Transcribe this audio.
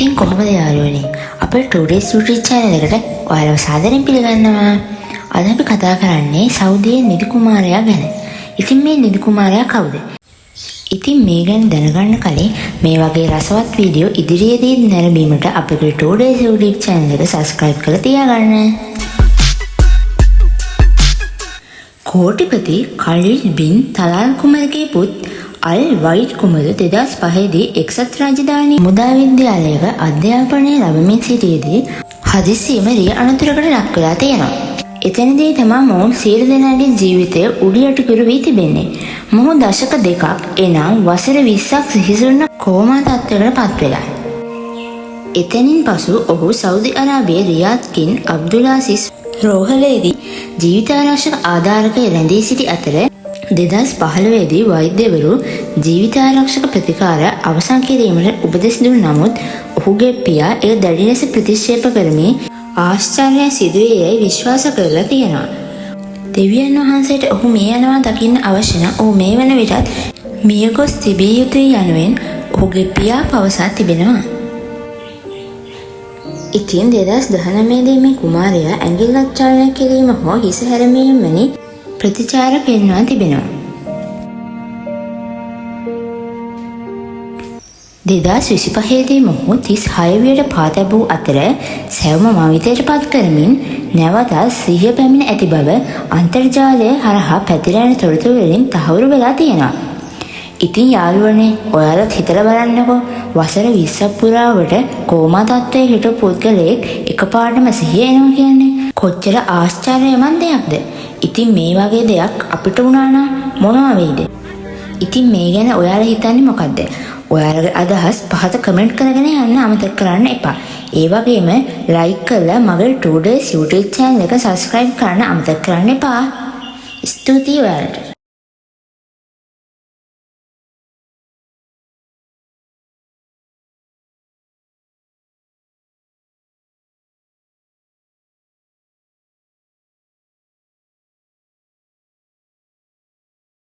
ඉතින් කොහොමද යාළුවනේ? අපේ 2days YouTube channel එකට ඔයාලව සාදරයෙන් පිළිගන්නවා. අද අපි කතා කරන්නේ සෞදියේ නිදි කුමාරයා ගැන. ඉතින් මේ නිදි කුමාරයා කවුද? ඉතින් මේ ගැන දැනගන්න කලින් මේ වගේ රසවත් වීඩියෝ ඉදිරියේදී නැරඹීමට අපේ 2days YouTube channel එක subscribe කරලා තියාගන්න. කෝටිපති ඛලීල් බින් තලාල් කුමරගේ පුත් අල් වයිඩ් කුමරු 2005 දී එක්සත් රාජධානී මුදා විද්‍යාලයක අධ්‍යාපනය ලබමින් සිටියේදී හදිසියෙම රිය අනතුරකට ලක් වෙලා තියෙනවා. එතනදී තමයි මොවුන් සියලු දෙනාගේ ජීවිතය උඩියට කිරු වී තිබෙන්නේ. මොහු දශක දෙකක් එනම් වසර 20ක් සිහිසුන්න කෝමා තත්ත්වයකට පත් වෙලා. එතනින් පසු ඔහු සෞදි අරාබියේ රියාද්කින් අබ්දුලාසිස් රෝහලේදී ජීවිතාරක්ෂක ආධාරකය රැඳී සිටි අතර 2015 දී වෛද්‍යවරු ජීවිතාරක්ෂක ප්‍රතිකාර අවසන් කිරීමට උපදෙස් දුන් නමුත් ඔහුගේ පියා එය දැඩි ලෙස ප්‍රතික්ෂේප කරමින් ආශ්චර්යය සිදුවේ යයි විශ්වාස කරලා තියෙනවා. දෙවියන් වහන්සේට ඔහු මේ යනවා දකින්න අවශ්‍ය නම් ඔහු මේ වන විටත් මියගොස් තිබිය යුතුයි යනුවෙන් ඔහුගේ පියා පවසා තිබෙනවා. ඉතින් 2019 දී මේ කුමාරයා ඇඟිල්ලක් චලනය කිරීම හෝ හිස හැරමීම වැනි ප්‍රතිචාර පෙන්වා තිබෙනවා. 2025 දී මොහු 36 වියට පා තැබූ අතර සැවොම මවිතයට පත් කරමින් නැවත සිහිය පැමිණ ඇති බව අන්තර්ජාලය හරහා පැතිර යන තොරතුරු වලින් තහවුරු වෙලා තියෙනවා. ඉතින් යාළුවනේ ඔයාලත් හිතලා බලන්නකෝ වසර 20ක් පුරාවට කෝමා තත්ත්වයේ හිටපු පුද්ගලයෙක් එකපාරටම සිහිය එනවා කියන්නේ කොච්චර ආශ්චර්යමත් දෙයක්ද? ඉතින් මේ වගේ දෙයක් අපිට වුණා නම් මොනවා වෙයිද? ඉතින් මේ ගැන ඔයාලා හිතන්නේ මොකද්ද? ඔයාලගේ අදහස් පහත කමෙන්ට් කරගෙන යන්න අමතක කරන්න එපා. ඒ වගේම ලයික් කරලා මගේ 2days YouTube channel එක subscribe කරන්න අමතක කරන්න එපා. ස්තුතියි ඔයාලට.